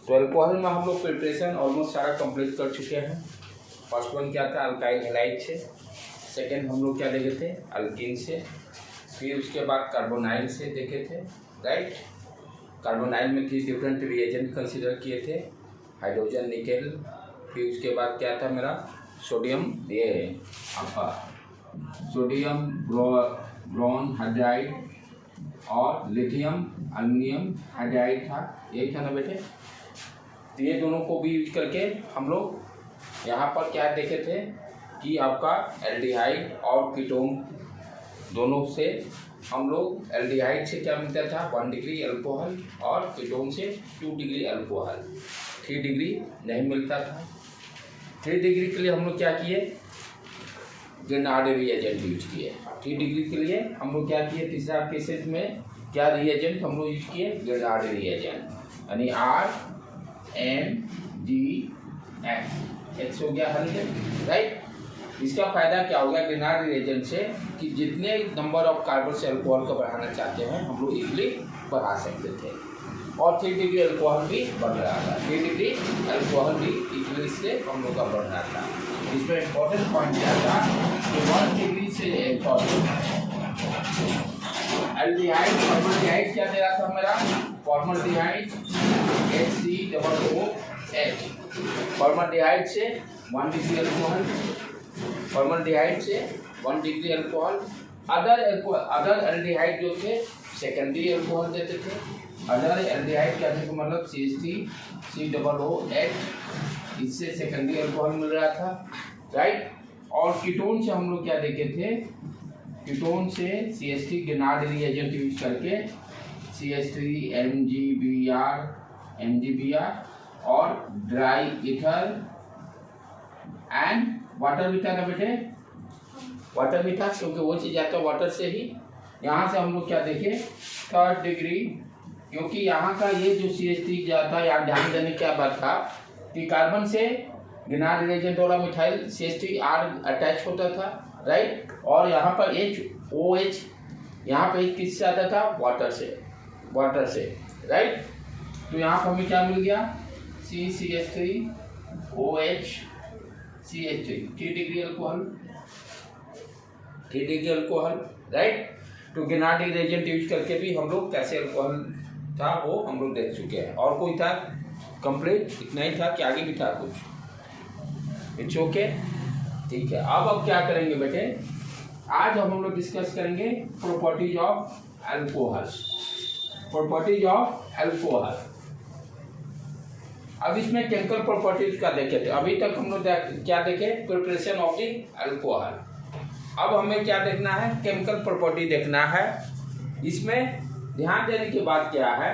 तो अल्कोहल में हम लोग प्रिपरेशन ऑलमोस्ट सारा कंप्लीट कर चुके हैं। फर्स्ट वन क्या था, अल्काइल हैलाइड से। सेकेंड हम लोग क्या देखे थे, अल्कीन से। फिर उसके बाद कार्बोनाइल से देखे थे, राइट। कार्बोनाइल में किस डिफरेंट रिएजेंट कंसिडर किए थे, हाइड्रोजन, निकेल। फिर उसके बाद क्या था मेरा सोडियम, ये आपका सोडियम ब्रोन हाइड्राइड और लिथियम एल्युमिनियम हाइड्राइड था, यही था ना बेटे। तो ये दोनों को भी यूज करके हम लोग यहाँ पर क्या देखे थे कि आपका एल्डिहाइड और कीटोन दोनों से हम लोग, एल्डिहाइड से क्या मिलता था 1 डिग्री अल्कोहल और कीटोन से 2 डिग्री अल्कोहल, 3 डिग्री नहीं मिलता था। 3 डिग्री के लिए हम लोग क्या किए, ग्रेनाड रिएजेंट यूज किए। 3 डिग्री के लिए हम लोग क्या किए, तीसरा केसेस में क्या रिएजेंट हम लोग यूज किए, ग्रेनाड रिएजेंट, यानी RNGX हो गया हल है, राइट। इसका फायदा क्या हो गया ग्रेनाड रिएजेंट से कि जितने नंबर ऑफ कार्बन से अल्कोहल को बढ़ाना चाहते हैं हम लोग इजीली बढ़ा सकते थे। और 3 डिग्री अल्कोहल भी बढ़ रहा था, 3 डिग्री अल्कोहल भी इजीली से हम लोग का बढ़ रहा था। इसमें इम्पोर्टेंट पॉइंट क्या था कि 1 डिग्री से एल्डिहाइड, फॉर्मल्डिहाइड क्या दे रहा था मेरा, फॉर्मल्डिहाइड HCOOH, फॉर्मल्डिहाइड से 1 डिग्री अल्कोहल, फॉर्मल्डिहाइड से 1 डिग्री अल्कोहल। अदर एल्डिहाइड जो थे सेकेंडरी अल्कोहल देते थे। अदर एल्डिहाइड कहने का मतलब CH3COOH, इससे सेकेंडरी अल्कोहल मिल रहा था, राइट। और कीटोन से हम लोग क्या देखे थे, कीटोन से CH3 ग्रेनाड रिएजेंट यूज करके CH3 MgBr और ड्राई ईथर एंड वाटर भी था ना बेटे, वाटर भी था क्योंकि वो चीज़ आता है वाटर से ही। यहाँ से हम लोग क्या देखे 3rd डिग्री, क्योंकि यहाँ का ये जो CH3 जाता है, यहाँ ध्यान देने क्या बात था कि कार्बन से ग्रेनाड रिएजेंट वाला मिथाइल CH3R अटैच होता था, राइट। और यहाँ पर HOH, यहाँ पे किससे आता था, वाटर से, राइट। तो यहाँ पर हमें क्या मिल गया CH3OH CH3, 3 degree alcohol, 3 degree alcohol, right. तो ग्रेनाड रिएजेंट यूज करके भी हम लोग कैसे अल्कोहल था वो हम लोग देख चुके हैं। और कोई था कंप्लीट, इतना ही था कि आगे भी था कुछ, इट्स ओके, ठीक है। अब क्या करेंगे बेटे, आज हम लोग डिस्कस करेंगे properties of alcohol, properties of alcohol. अब इसमें केमिकल प्रॉपर्टीज का देखे थे, अभी तक हम लोग क्या देखे, प्रिपरेशन ऑफ द अल्कोहल। अब हमें क्या देखना है, केमिकल प्रॉपर्टी देखना है। इसमें ध्यान देने की बात क्या है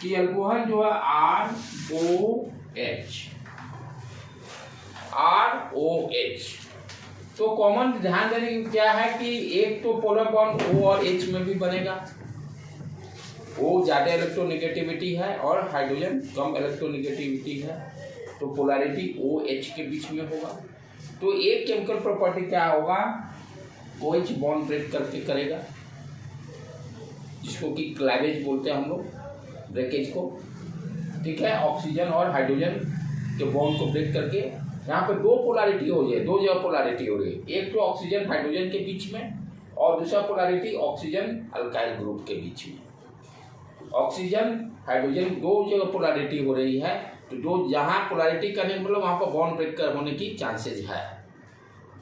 कि अल्कोहल जो है ROH, तो कॉमन ध्यान देने की क्या है कि एक तो पोलर बॉन्ड O और H में भी बनेगा। O ज़्यादा इलेक्ट्रोनेगेटिविटी है और हाइड्रोजन कम इलेक्ट्रोनेगेटिविटी है, तो पोलैरिटी OH के बीच में होगा। तो एक केमिकल प्रॉपर्टी क्या होगा, OH बॉन्ड ब्रेक करके करेगा, जिसको कि क्लैवेज बोलते हैं हम लोग, ब्रेकेज को, ठीक है। ऑक्सीजन और हाइड्रोजन के बॉन्ड को ब्रेक करके यहाँ पे 2 पोलैरिटी हो जाए, 2 जगह पोलैरिटी हो रही है, एक तो ऑक्सीजन हाइड्रोजन के बीच में और दूसरा पोलैरिटी ऑक्सीजन अल्काइल ग्रुप के बीच में। ऑक्सीजन हाइड्रोजन 2 जगह पोलैरिटी हो रही है, तो जो जहाँ पोलैरिटी करने का मतलब वहाँ पर बॉन्ड ब्रेक कर होने की चांसेज है।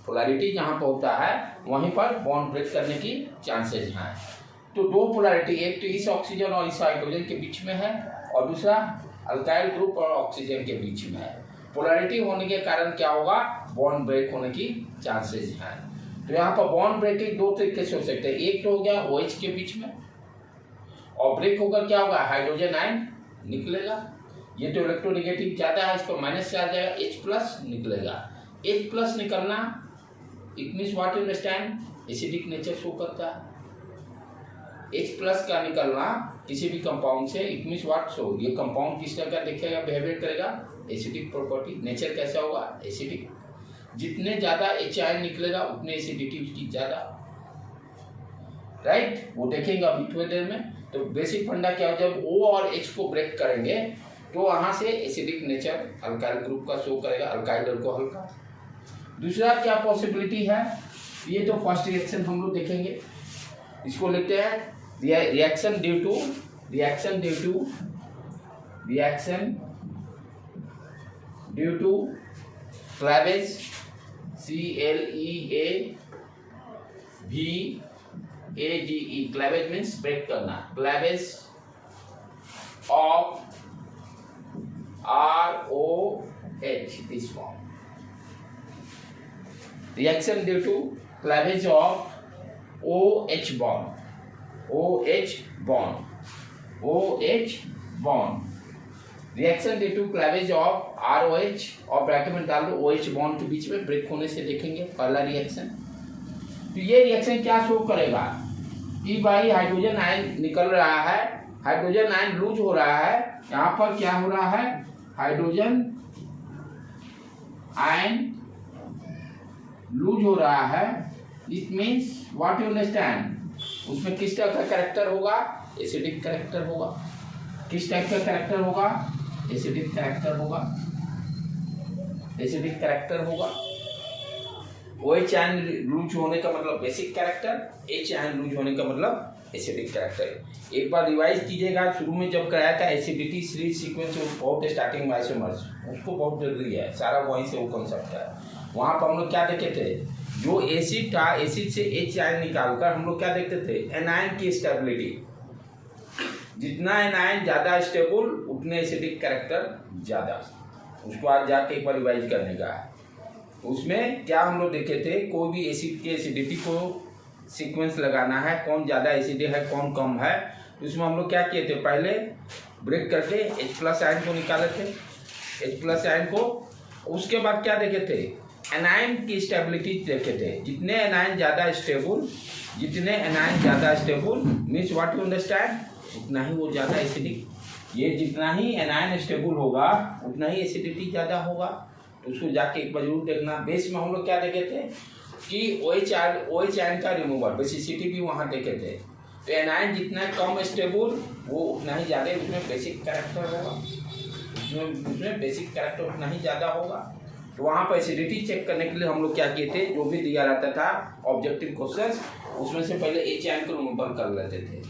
पोलैरिटी जहाँ पर होता है वहीं पर बॉन्ड ब्रेक करने की चांसेज हैं। तो 2 पोलैरिटी, एक तो इस ऑक्सीजन और इस हाइड्रोजन के बीच में है और दूसरा अल्काइल ग्रुप और ऑक्सीजन के बीच में है। पोलैरिटी होने के कारण क्या होगा, बॉन्ड ब्रेक होने की चांसेस हैं। तो यहाँ पर बॉन्ड ब्रेकिंग 2 तरीके से हो सकते हैं, एक तो हो गया OH के बीच में, और ब्रेक होकर क्या होगा, हाइड्रोजन आयन निकलेगा। ये तो इलेक्ट्रोनेगेटिव ज़्यादा है, इसको माइनस से आ जाएगा, H+ निकलेगा। H+ निकलना it means what you understand, acidic nature show करता है। H+ का निकलना किसी भी कंपाउंड से इट मीन्स व्हाट शो, ये कंपाउंड किस तरह का दिखेगा, बिहेवियर करेगा, एसिडिक प्रॉपर्टी, नेचर कैसा होगा, एसिडिक। जितने ज़्यादा H आयन निकलेगा उतने एसिडिटी उसकी ज़्यादा, राइट। वो देखेंगे अभी थोड़ी देर में। तो बेसिक फंडा क्या हो, जब O और H को ब्रेक करेंगे तो वहाँ से एसिडिक नेचर अल्काइल ग्रुप का शो करेगा, अल्काइल अल्कोहल का। दूसरा क्या पॉसिबिलिटी है, ये तो फर्स्ट रिएक्शन हम लोग देखेंगे, इसको लिखते हैं reaction due to cleavage CLEAVAGE, cleavage means break करना, cleavage of ROH, this form. Reaction due to cleavage of OH bond. Reaction due to cleavage of ROH और ब्रैकेट में डाल दो OH बॉन्ड के बीच में ब्रेक होने से देखेंगे पहला रिएक्शन। तो ये रिएक्शन क्या शो करेगा कि भाई हाइड्रोजन आयन निकल रहा है, हाइड्रोजन आयन लूज हो रहा है, यहाँ पर क्या हो रहा है, हाइड्रोजन आयन लूज हो रहा है। It means what you understand, उसमें किस टाइप का कैरेक्टर होगा, एसिडिक कैरेक्टर होगा। किस टाइप का कैरेक्टर होगा, एसिडिक कैरेक्टर होगा, एसिडिक कैरेक्टर होगा। OH आयन लूज होने का मतलब basic character, H ion lose होने का मतलब एसिडिक कैरेक्टर। एक बार रिवाइज कीजिएगा, शुरू में जब कराया था एसिडिटी सीरीज सीक्वेंस बहुत स्टार्टिंग में आइसोमर्स, उसको बहुत जरूरी है, सारा वहीं से वो कॉन्सेप्ट है। वहाँ पर हम लोग क्या देखे थे, जो एसिड था, एसिड से H आयन निकालकर हम लोग क्या देखते थे, एनायन की स्टेबिलिटी। जितना एनायन ज़्यादा स्टेबल उतने एसिडिक कैरेक्टर ज़्यादा। उसको आज जाके एक बार रिवाइज करने का है। उसमें क्या हम लोग देखे थे, कोई भी एसिड के एसिडिटी को सीक्वेंस लगाना है, कौन ज़्यादा एसिडिक है कौन कम है, तो उसमें हम लोग क्या किए थे, पहले ब्रेक करके H+ आयन को निकाले थे, H+ आयन को। उसके बाद क्या देखे थे, एनायन की स्टेबिलिटी देखे थे। जितने एनायन ज़्यादा stable means what you understand, उतना ही वो ज़्यादा एसिडिक। ये जितना ही एनायन स्टेबल होगा उतना ही एसिडिटी ज़्यादा होगा। तो उसको जाके एक बार जरूर देखना। बेस में हम लोग क्या देखे थे कि OH आयन का रिमूवल, बेसिसिटी भी वहाँ देखे थे। तो एनायन जितना कम स्टेबल वो उतना ही ज़्यादा उसमें बेसिक कैरेक्टर होगा, उसमें बेसिक कैरेक्टर उतना ही ज़्यादा होगा। तो वहाँ पर एसिडिटी चेक करने के लिए हम लोग क्या किए थे, जो भी दिया रहता था ऑब्जेक्टिव क्वेश्चन, उसमें से पहले H आयन को रिमूवल कर लेते थे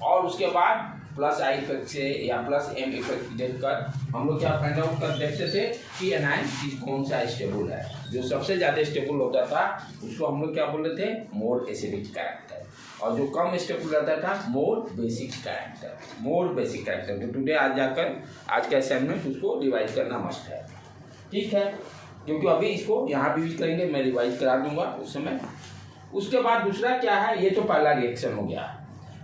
और उसके बाद +I इफेक्ट से या +M इफेक्ट देखकर हम लोग क्या फाइंड आउट कर देखते थे कि एनायन कौन सा स्टेबल है। जो सबसे ज़्यादा स्टेबल होता था उसको हम लोग क्या बोलते थे, मोर एसिडिक कैरेक्टर, और जो कम स्टेबल रहता था मोर बेसिक कैरेक्टर। तो टुडे आज का असाइनमेंट उसको रिवाइज करना मस्ट है, ठीक है, क्योंकि अभी इसको यहाँ भी यूज करेंगे, मैं रिवाइज करा दूंगा उस समय। उसके बाद दूसरा क्या है, ये तो पहला रिएक्शन हो गया।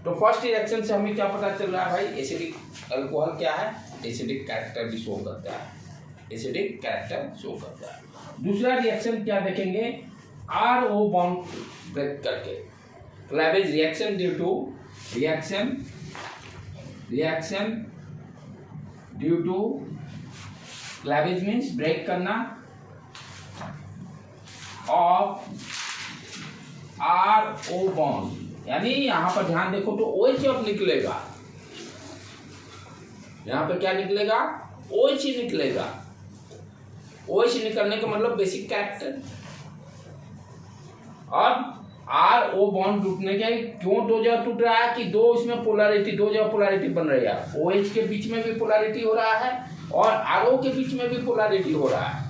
तो फर्स्ट रिएक्शन से हमें क्या पता चल रहा है भाई, एसिडिक अल्कोहल क्या है, एसिडिक कैरेक्टर भी शो करता है, एसिडिक कैरेक्टर शो करता है। दूसरा रिएक्शन क्या देखेंगे, RO बॉन्ड ब्रेक करके, cleavage reaction due to cleavage means break करना ऑफ RO बॉन्ड, यानी यहाँ पर ध्यान देखो तो OH अब निकलेगा, यहाँ पर क्या निकलेगा, OH ही निकलेगा। OH निकलने का मतलब बेसिक कैरेक्टर। अब RO बॉन्ड टूटने के क्यों दो जगह टूट रहा है कि दो जगह पोलैरिटी बन रही है। OH के बीच में भी पोलैरिटी हो रहा है और RO के बीच में भी पोलैरिटी हो रहा है,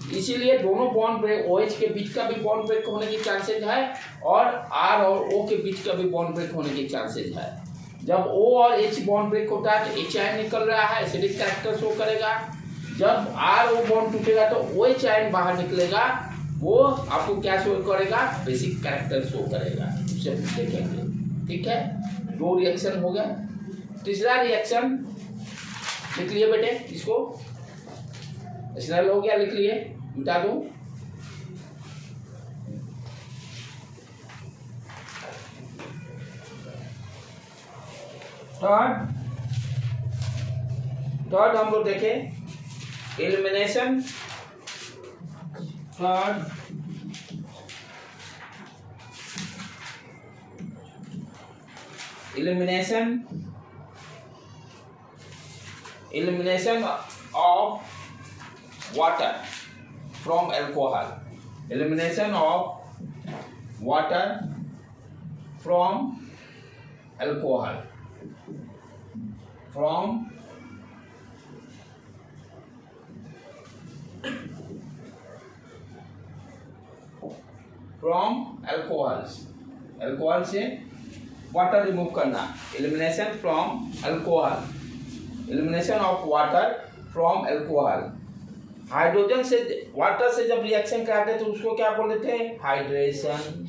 इसीलिए दोनों बॉन्ड ब्रेक, OH के बीच का भी बॉन्ड ब्रेक होने की चांसेस है और R और O के बीच का भी बॉन्ड ब्रेक होने की चांसेस है। जब O और H बॉन्ड ब्रेक होता है तो H आयन निकल रहा है, एसिडिक कैरेक्टर शो करेगा। जब RO बॉन्ड टूटेगा तो OH आयन बाहर निकलेगा, वो आपको क्या शो करेगा, बेसिक कैरेक्टर शो करेगा। उसे देखेंगे, ठीक है। दो रिएक्शन हो गया। तीसरा रिएक्शन लिख लिए बेटे, इसको स्नैल हो गया, लिख लिए, मिटा दूं। थर्ड हम लोग देखें elimination. Third elimination elimination of water from alcohol, elimination of water from alcohol, from alcohol से वाटर रिमूव करना, elimination from alcohol, elimination of water from alcohol. Hydrogen से वाटर से जब रिएक्शन कराते हैं तो उसको क्या बोल देते हैं, हाइड्रेशन।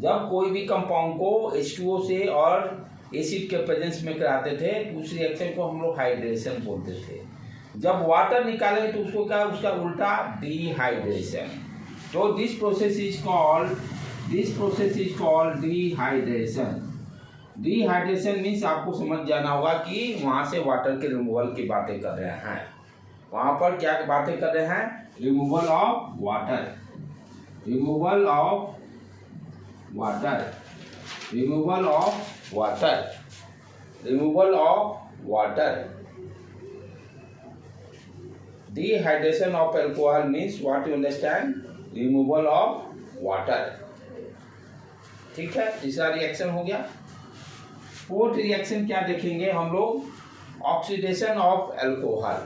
जब कोई भी कंपाउंड को H2O से और एसिड के प्रेजेंस में कराते थे तो उस रिएक्शन को हम लोग हाइड्रेशन बोलते थे। जब वाटर निकालेंगे तो उसको क्या, उसका उल्टा डिहाइड्रेशन। तो this process is called dehydration. Dehydration means आपको समझ जाना होगा कि वहां से वाटर के रिमूवल की बातें कर रहे हैं। वहां पर क्या बातें कर रहे हैं, removal of water, removal of water, removal of water, removal of water. Dehydration of alcohol means what you understand, removal of water। ठीक है, तीसरा रिएक्शन हो गया। फोर्थ रिएक्शन क्या देखेंगे हम लोग, oxidation of alcohol,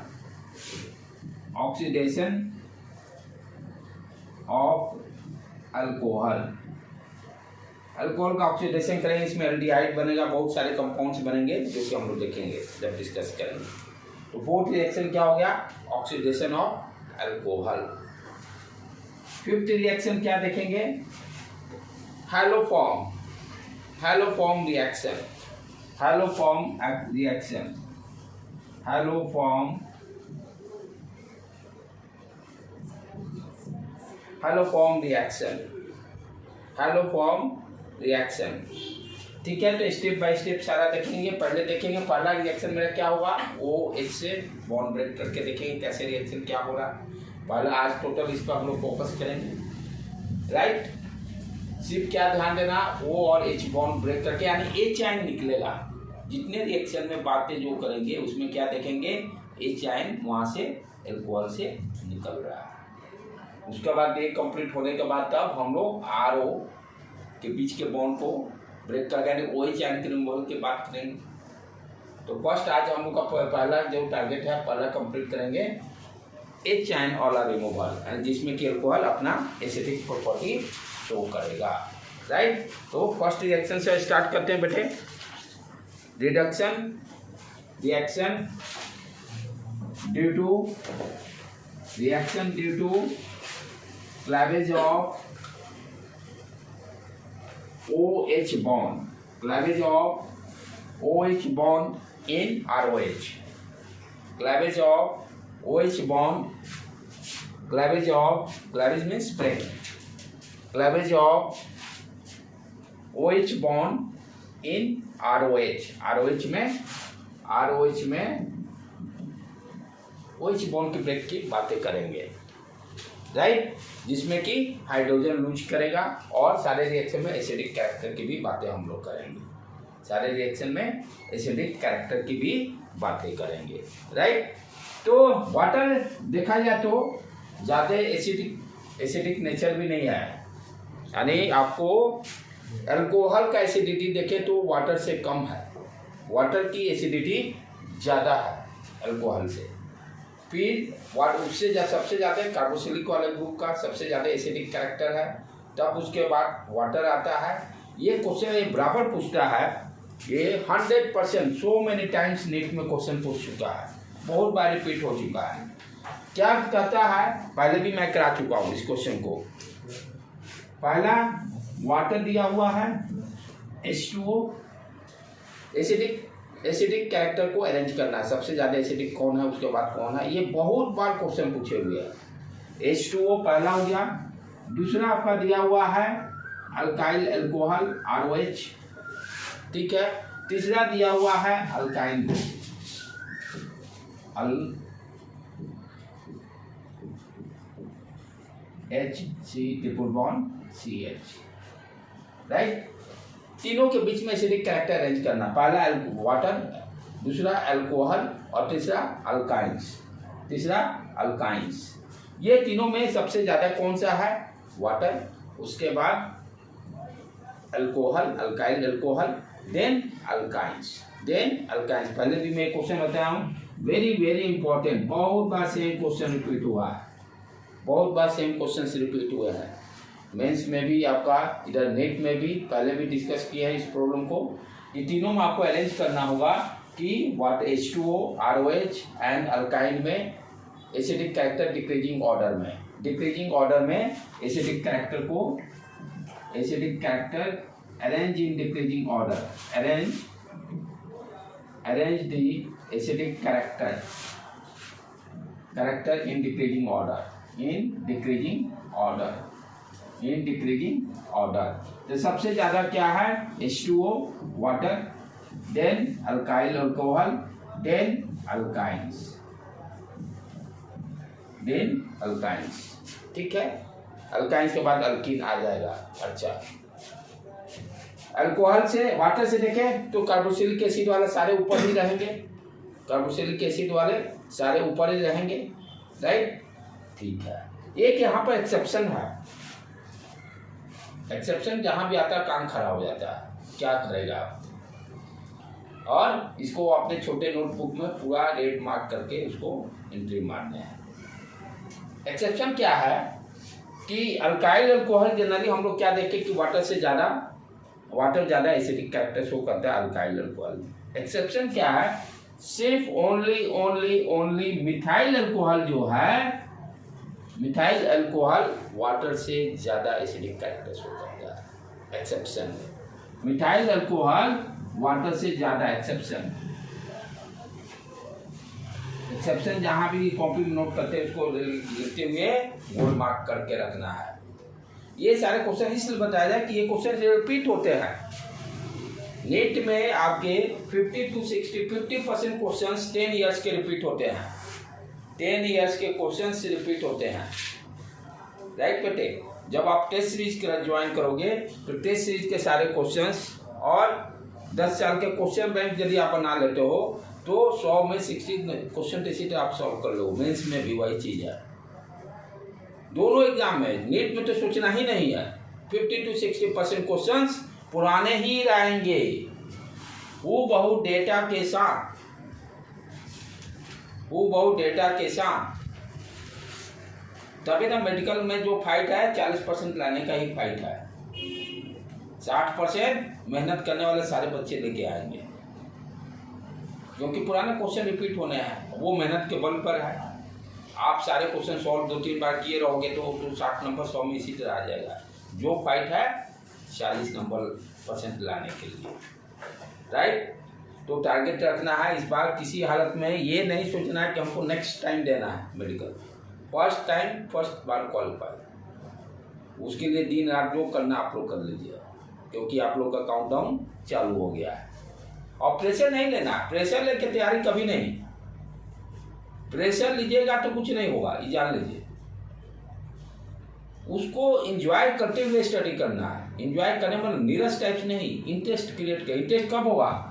oxidation of alcohol. Alcohol का ऑक्सीडेशन करेंगे, इसमें एल्डिहाइड बनेगा, बहुत सारे कंपाउंड्स बनेंगे जो कि हम लोग देखेंगे जब डिस्कस करेंगे। तो फोर्थ रिएक्शन क्या हो गया, oxidation of alcohol. Fifth reaction क्या देखेंगे, haloform, haloform reaction, haloform reaction, haloform, haloform reaction, haloform reaction. ठीक है, तो स्टेप बाय स्टेप सारा देखेंगे। पहले देखेंगे पहला रिएक्शन मेरा क्या होगा, OH से बॉन्ड ब्रेक करके देखेंगे कैसे रिएक्शन क्या हो रहा है। पहला आज टोटल इस पर हम लोग फोकस करेंगे, राइट। सिर्फ क्या ध्यान देना, O और H बॉन्ड ब्रेक करके, यानी H आयन निकलेगा। जितने रिएक्शन में बातें जो करेंगे उसमें क्या देखेंगे, H आयन वहां से अल्कोहल से निकल रहा है। उसके बाद ये कंप्लीट होने के बाद तब हम लोग RO के बीच के बॉन्ड को ब्रेक करके OH आयन के रिमूवल की बात करेंगे। तो फर्स्ट आज हम लोग का पहला जो टारगेट है, पहला कंप्लीट करेंगे H आयन वाला रिमूवल, जिसमें कि अल्कोहल अपना एसिडिक प्रॉपर्टी शो करेगा, राइट। तो फर्स्ट रिएक्शन से स्टार्ट करते हैं बेटे। Reduction reaction due to cleavage of OH bond, cleavage of OH bond in ROH, cleavage of OH bond, cleavage means break, cleavage of OH bond in ROH, ROH में OH bond की break की बातें करेंगे, right, जिसमें कि hydrogen loose करेगा और सारे रिएक्शन में एसिडिक कैरेक्टर की भी बातें हम लोग करेंगे, सारे रिएक्शन में एसिडिक कैरेक्टर की भी बातें करेंगे, राइट। तो वाटर देखा जाए तो ज़्यादा एसिडिक नेचर भी नहीं है, यानी आपको अल्कोहल का एसिडिटी देखें तो वाटर से कम है, वाटर की एसिडिटी ज़्यादा है अल्कोहल से। फिर उससे सबसे ज़्यादा कार्बोक्सिलिक वाले ग्रुप का सबसे ज़्यादा एसिडिक कैरेक्टर है, तब उसके बाद वाटर आता है। ये क्वेश्चन ये बराबर पूछता है, ये 100% सो मेनी टाइम्स नेट में क्वेश्चन पूछ चुका है, बहुत बार रिपीट हो चुका है। क्या कहता है, पहले भी मैं करा चुका हूँ इस क्वेश्चन को। पहला वाटर दिया हुआ है, H2O, एसिडिक कैरेक्टर को अरेंज करना है, सबसे ज़्यादा एसिडिक कौन है, उसके बाद कौन है, ये बहुत बार क्वेश्चन पूछे हुए हैं। H2O पहला हो गया। दूसरा आपका दिया हुआ है अल्काइल अल्कोहल ROH, ठीक है। तीसरा दिया हुआ है alkyne group, HC triple bond CH, right. तीनों के बीच में एसिडिक कैरेक्टर अरेंज करना, पहला वाटर, दूसरा अल्कोहल और तीसरा अल्काइंस। ये तीनों में सबसे ज़्यादा कौन सा है? वाटर, उसके बाद alcohol, alkyl alcohol, then alkynes. पहले भी मैं क्वेश्चन बताया हूँ, वेरी वेरी इंपॉर्टेंट, बहुत बार सेम क्वेश्चन रिपीट हुआ है, रिपीट हुए हैं। मेंस में भी आपका, इधर नेट में भी पहले भी डिस्कस किया है इस प्रॉब्लम को। ये तीनों में आपको अरेंज करना होगा कि what H2O, ROH and alkyne में एसिडिक कैरेक्टर डिक्रीजिंग ऑर्डर में acidic character arrange in decreasing order, arrange the acidic character in decreasing order. तो सबसे ज्यादा क्या है? H2O, water, then alkyl alcohol, then alkynes. ठीक है, अल्काइंस के बाद अल्कीन आ जाएगा। अच्छा, अल्कोहल से, वाटर से देखें तो कार्बोक्सिलिक एसिड वाले सारे ऊपर ही रहेंगे, राइट? ठीक है। एक यहाँ पर एक्सेप्शन है, जहां भी आता है काम खराब हो जाता है, क्या करेगा आप? और इसको अपने छोटे नोटबुक में पूरा रेड मार्क करके उसको एंट्री मारने हैं। एक्सेप्शन क्या है कि अल्काइल अल्कोहल जनरली हम लोग क्या देखें कि वाटर ज़्यादा एसिडिक कैरेक्टर शो करता है अल्काइल अल्कोहल। एक्सेप्शन क्या है? सिर्फ ओनली मिथाइल अल्कोहल जो है, मिथाइल अल्कोहल वाटर से ज़्यादा एसिडिक कैरेक्टर शो करता है। एक्सेप्शन, मिथाइल अल्कोहल वाटर से ज़्यादा। एक्सेप्शन जहाँ भी कॉपी में नोट करते हैं उसको लिखते हुए गोल मार्क करके रखना है। ये सारे क्वेश्चन इसलिए बताया जाए कि ये क्वेश्चन रिपीट होते हैं नेट में। आपके 50 to 50% क्वेश्चन 10 ईयर्स के रिपीट होते हैं, 10 ईयर्स के क्वेश्चन रिपीट होते हैं, राइट बेटे? जब आप टेस्ट सीरीज ज्वाइन करोगे तो टेस्ट सीरीज के सारे क्वेश्चंस और 10 साल के क्वेश्चन बैंक यदि आप बना लेते हो तो 100 में 60 क्वेश्चन टेस्ट आप सॉल्व कर लो। मेंस में भी वही चीज़ है, दोनों एग्जाम में। नीट में तो सोचना ही नहीं है, 50 to 60% क्वेश्चंस पुराने ही रहेंगे, वो बहुत डेटा के साथ। तभी ना मेडिकल में जो फाइट है 40% लाने का ही फाइट है, 60% मेहनत करने वाले सारे बच्चे लेके आएंगे, क्योंकि पुराने क्वेश्चन रिपीट होने हैं, वो मेहनत के बल पर है। आप सारे क्वेश्चन सॉल्व 2-3 बार किए रहोगे तो 60 नंबर 100 में इसी तरह आ जाएगा। जो फाइट है 40 नंबर % लाने के लिए, राइट? तो टारगेट रखना है इस बार। किसी हालत में ये नहीं सोचना है कि हमको नेक्स्ट टाइम देना है मेडिकल, फर्स्ट बार क्वालिफाई। उसके लिए दिन रात जो करना आप लोग कर लीजिए, क्योंकि आप लोग का काउंटडाउन चालू हो गया है। और प्रेशर नहीं लेना, प्रेशर लेके तैयारी कभी नहीं। प्रेशर लीजिएगा तो कुछ नहीं होगा, ये जान लीजिए। उसको एंजॉय करते हुए स्टडी करना है। एंजॉय करने में नीरस टाइप नहीं, इंटरेस्ट क्रिएट कर। इंटरेस्ट कब होगा?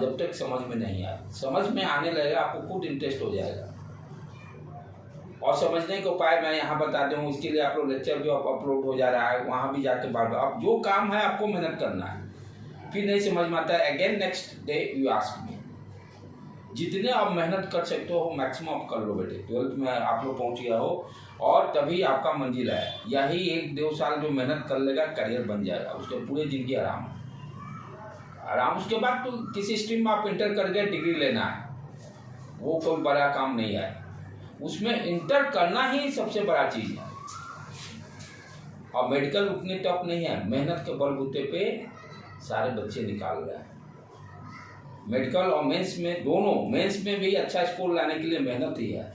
जब तक समझ में नहीं आए। समझ में आने लगेगा आपको खुद इंटरेस्ट हो जाएगा। और समझने के उपाय मैं यहाँ बता दूँ, इसके लिए आप लोग लेक्चर जो अपलोड हो जा रहा है वहाँ भी जाके बार बार, अब जो काम है आपको मेहनत करना है। फिर नहीं समझ में आता है, again next day you ask me. जितने आप मेहनत कर सकते हो मैक्सिमम आप कर लो बेटे। 12th में आप लोग पहुँच गया हो और तभी आपका मंजिल है। यही 1-2 साल जो मेहनत कर लेगा करियर बन जाएगा, उसके पूरी जिंदगी आराम। उसके बाद तो किसी स्ट्रीम में आप इंटर कर गए, डिग्री लेना है, वो कोई बड़ा काम नहीं है। उसमें इंटर करना ही सबसे बड़ा चीज़ है। और मेडिकल उतने टफ नहीं है, मेहनत के बलबूते पे सारे बच्चे निकाल रहे हैं। मेडिकल और मेंस में दोनों, मेंस में भी अच्छा स्कोर लाने के लिए मेहनत ही है,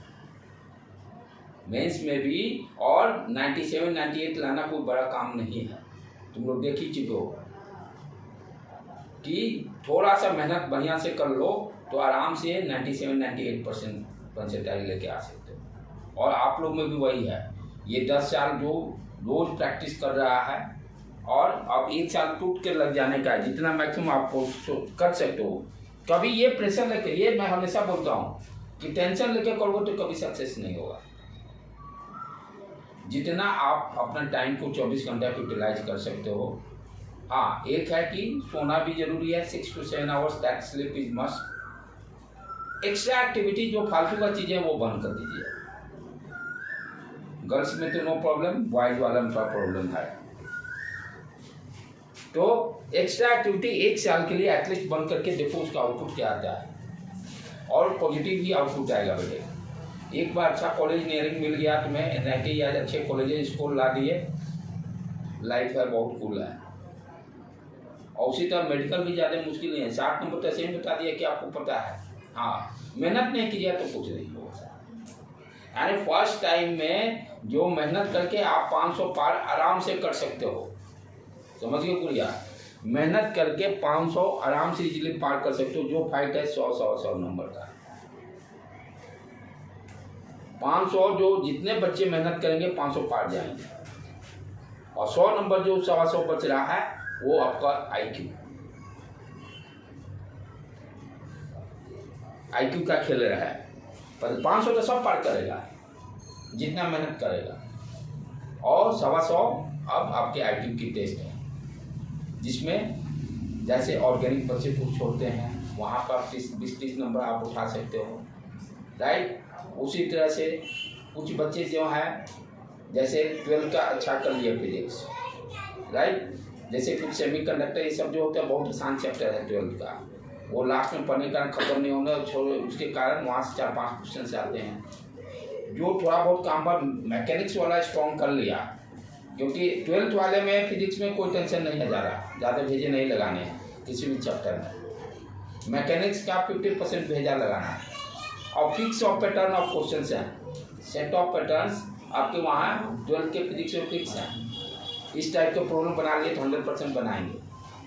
मेंस में भी। और 97-98 लाना कोई बड़ा काम नहीं है। तुम लोग देख ही चुके हो कि थोड़ा सा मेहनत बढ़िया से कर लो तो आराम से 97-98% परसेंटाइल लेके आ सकते हो। और आप लोग में भी वही है। ये 10 साल जो रोज प्रैक्टिस कर रहा है और अब 1 साल टूट के लग जाने का है। जितना मैक्सिमम आप कर सकते हो कभी ये प्रेशर लेके, ये मैं हमेशा बोलता हूँ कि टेंशन लेके करोगे तो कभी सक्सेस नहीं होगा। जितना आप अपना टाइम को 24 घंटा यूटिलाइज कर सकते हो। हाँ, एक है कि सोना भी जरूरी है, 6 to 7 hours, that sleep is must. Extra activity जो फालतू का चीज़ें वो बंद कर दीजिए। गर्ल्स में तो नो प्रॉब्लम, बॉयज वाला में प्रॉब्लम है। तो एक्स्ट्रा एक्टिविटी 1 साल के लिए एटलीस्ट बंद करके देखो उसका आउटपुट क्या आता है, और पॉजिटिव ही आउटपुट आएगा बेटे। एक बार अच्छा कॉलेज नियरिंग मिल गया तो मैं एनआईटी आज अच्छे कॉलेज स्कूल ला दिए, लाइफ है बहुत कूल है। और उसी तरह मेडिकल भी ज़्यादा मुश्किल नहीं है, 60 नंबर तो ऐसे ही बता दिया कि आपको पता है। हाँ, मेहनत नहीं कीजिए तो कुछ नहीं होगा। यानी फर्स्ट टाइम में जो मेहनत करके आप 500 पार आराम से कर सकते हो, समझ गए गुड़िया? मेहनत करके 500 आराम से इजीली पार कर सकते हो। जो फाइट है 100 नंबर का, 500 जो जितने बच्चे मेहनत करेंगे 500 पार जाएंगे, और 100 नंबर जो 100 बच रहा है वो आपका आईक्यू का खेल रहा है। पर 500 तो सब पार करेगा जितना मेहनत करेगा, और 125 अब आपके आईक्यू की टेस्ट है, जिसमें जैसे ऑर्गेनिक बच्चे कुछ छोड़ते हैं वहाँ पर 20-30 नंबर आप उठा सकते हो, राइट। उसी तरह से कुछ बच्चे जो हैं जैसे 12 का अच्छा कर लिया फिजिक्स, राइट, जैसे कुछ सेमीकंडक्टर ये सब जो होता है बहुत आसान चैप्टर है 12 का, वो लास्ट में पढ़ने का खत्म नहीं होना, उसके कारण वहाँ से 4-5 क्वेश्चन आते हैं। जो थोड़ा बहुत काम पर मैकेनिक्स वाला स्ट्रॉन्ग कर लिया, क्योंकि 12th वाले में फिजिक्स में कोई टेंशन नहीं है, ज़्यादा भेजे नहीं लगाने हैं किसी भी चैप्टर में। मैकेनिक्स का 50% भेजा लगाना है, और fix of pattern of question हैं, सेट ऑफ पैटर्न्स आपके वहाँ 12 के फिजिक्स में फिक्स हैं। इस टाइप के प्रॉब्लम बना लिए तो 100% बनाएंगे।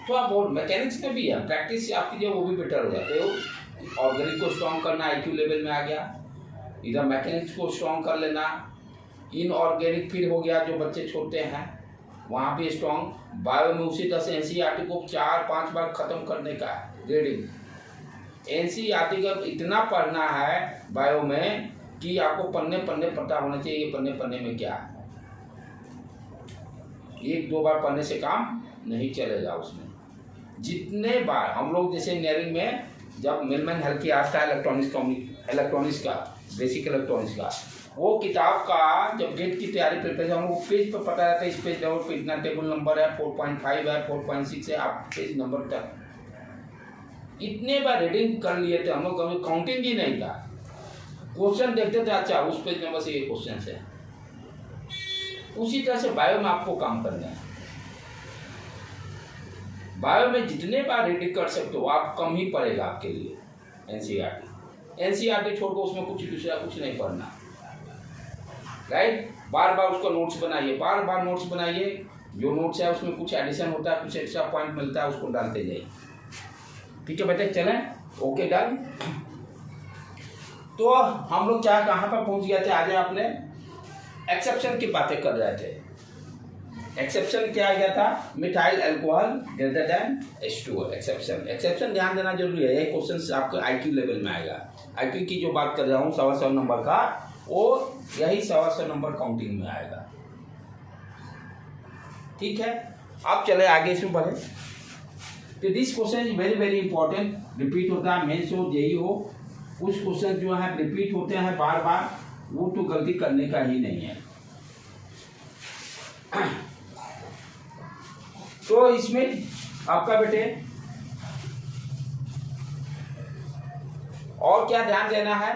तो आप बहुत मैकेनिक्स में भी है, प्रैक्टिस आप कीजिए वो भी बेटर हो जाते हो। ऑर्गेनिक को स्ट्रॉन्ग करना आईक्यू लेवल में आ गया, इधर मैकेनिक्स को स्ट्रॉन्ग कर लेना, इनऑर्गेनिक फिर हो गया जो बच्चे छोड़ते हैं वहाँ भी स्ट्रॉन्ग। बायो में उसी तरह से एनसीईआरटी को 4-5 बार ख़त्म करने का है रीडिंग। एनसीईआरटी का इतना पढ़ना है बायो में कि आपको पन्ने पता होना चाहिए ये पन्ने में क्या है। 1-2 बार पढ़ने से काम नहीं चलेगा उसमें। जितने बार हम लोग जैसे इंजीनियरिंग में जब मिलमैन हल्की आता है इलेक्ट्रॉनिक्स का बेसिक इलेक्ट्रॉनिक्स का, वो किताब का जब गेट की तैयारी प्रिपरेशन हम लोग पेज पर पता रहता है, इस पेज लेवल पर इतना टेबल नंबर है, 4.5 है, 4.6 है, आप पेज नंबर तक इतने बार रीडिंग कर लिए थे हम लोग, कभी काउंटिंग ही नहीं था। क्वेश्चन देखते थे, अच्छा उस पेज नंबर से ये क्वेश्चन है। उसी तरह से बायो में आपको काम करना है। बायो में जितने बार रीडिंग कर सकते हो आप कम ही पड़ेगा आपके लिए। एनसीईआरटी छोड़कर उसमें कुछ दूसरा कुछ नहीं पढ़ना, राइट। बार बार उसका नोट्स बनाइए, जो नोट्स है उसमें कुछ एडिशन होता है, कुछ एक्स्ट्रा पॉइंट मिलता है, उसको डालते जाइए। ठीक है बेटे, चलें, ओके डन। तो हम लोग कहाँ पर पहुंच गए थे? आज आपने एक्सेप्शन की बातें कर रहे थे। एक्सेप्शन क्या आ गया था? Methyl alcohol greater than H2O। Exception ध्यान देना जरूरी है। ये क्वेश्चन आपके आईक्यू लेवल में आएगा। आईक्यू की जो बात कर रहा हूँ 125 नंबर का, वो यही 125 नंबर काउंटिंग में आएगा। ठीक है, अब चले आगे इसमें बढ़े। तो this question is very very important, repeat होता है, मेंस हो जेई हो, कुछ क्वेश्चन जो है रिपीट होते हैं बार बार, वो तो गलती करने का ही नहीं है। तो इसमें आपका बेटे और क्या ध्यान देना है?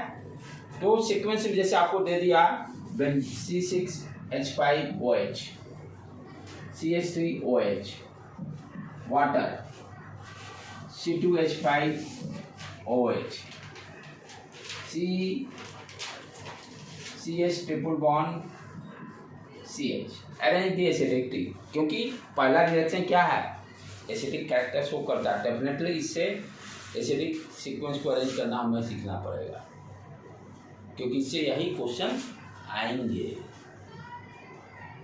तो सीक्वेंस में जैसे आपको दे दिया C6H5OH, CH3OH, water, C2H5OH, CH triple bond CH। Arrange दी एसिडिटी, क्योंकि पहला रिएक्शन क्या है? एसिडिक कैरेक्टर शो करता है। डेफिनेटली इससे एसिडिक सीक्वेंस को अरेंज करना हमें सीखना पड़ेगा, क्योंकि इससे यही क्वेश्चन आएंगे।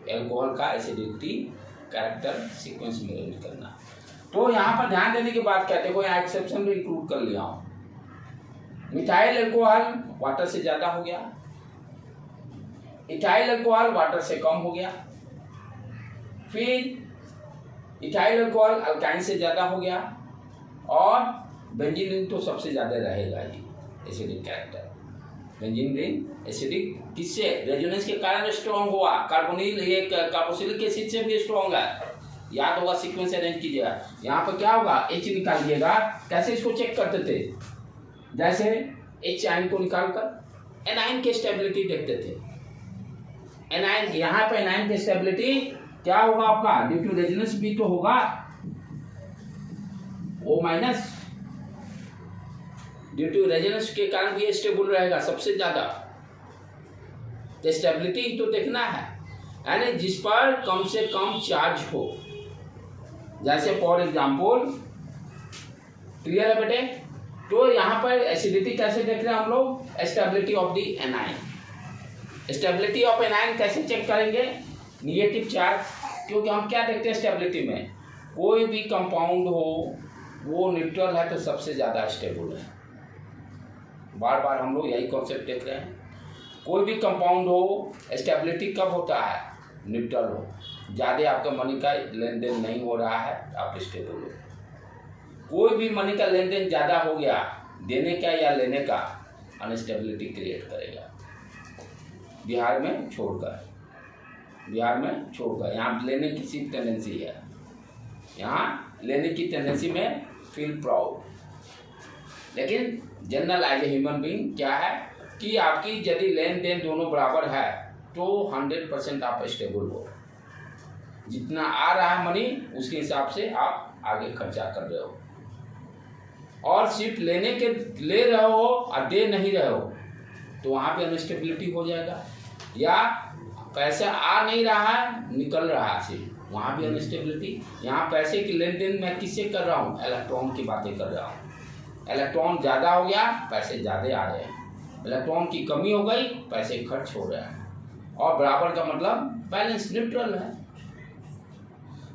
अल्कोहल का एसिडिटी कैरेक्टर सीक्वेंस में अरेंज करना। तो यहाँ पर ध्यान देने की बात क्या है, देखो यहाँ एक्सेप्शन भी इंक्लूड कर लिया हूँ। मिथाइल अल्कोहल वाटर से ज्यादा हो गया, इथाइल अल्कोहल वाटर से कम हो गया, फिर इथाइल अल्कोहल अल्काइन से ज्यादा हो गया, और बेंजीन रिंग तो सबसे ज्यादा रहेगा ही acidic character. Benzene ring acidic किससे, रेजोनेंस के कारण स्ट्रॉन्ग हुआ, कार्बोनिल ये कार्बोक्सिलिक एसिड से भी स्ट्रॉन्ग है। याद होगा, सीक्वेंस अरेंज कीजिएगा। यहाँ पर क्या होगा, H निकालिएगा। कैसे इसको चेक करते थे, जैसे H आयन को निकालकर एनायन की स्टेबिलिटी देखते थे। एनायन, यहाँ पे एनायन की स्टेबिलिटी क्या होगा आपका, ड्यू टू रेजोनेंस भी तो होगा O minus, due to resonance के कारण भी स्टेबल रहेगा सबसे ज्यादा। तो स्टेबिलिटी तो देखना है, यानी जिस पर कम से कम चार्ज हो। जैसे फॉर एग्जाम्पल, क्लियर है बेटे। तो यहाँ पर एसिडिटी कैसे देख रहे हैं हम लोग, stability of the anion. Stability of anion कैसे चेक करेंगे, निगेटिव चार्ज, क्योंकि हम क्या देखते हैं स्टेबिलिटी में, कोई भी कंपाउंड हो वो न्यूट्रल है तो सबसे ज्यादा स्टेबल है। बार बार हम लोग यही कॉन्सेप्ट देख रहे हैं। कोई भी कंपाउंड हो, स्टेबिलिटी कब होता है, न्यूट्रल हो, ज़्यादा आपका मनी का लेन देन नहीं हो रहा है, आप स्टेबल हो। कोई भी मनी का लेन देन ज़्यादा हो गया, देने का या लेने का, अनस्टेबिलिटी क्रिएट करेगा। बिहार में छोड़कर यहाँ लेने की सिर्फ टेंडेंसी है, यहाँ लेने की टेंडेंसी में फील प्राउड। लेकिन general as a human being क्या है कि आपकी यदि लेन देन दोनों बराबर है तो 100% आप स्टेबल हो। जितना आ रहा है मनी उसके हिसाब से आप आगे खर्चा कर रहे हो, और सिर्फ ले रहे हो और दे नहीं रहे हो तो वहाँ पे अनस्टेबिलिटी हो जाएगा। या पैसा आ नहीं रहा है, निकल रहा है सिर्फ, वहाँ भी अनस्टेबिलिटी। यहाँ पैसे की लेन देन मैं किससे कर रहा हूँ, इलेक्ट्रॉन की बातें कर रहा हूँ। इलेक्ट्रॉन ज़्यादा हो गया, पैसे ज़्यादा आ रहे हैं। इलेक्ट्रॉन की कमी हो गई, पैसे खर्च हो रहे हैं। और बराबर का मतलब बैलेंस, न्यूट्रल है।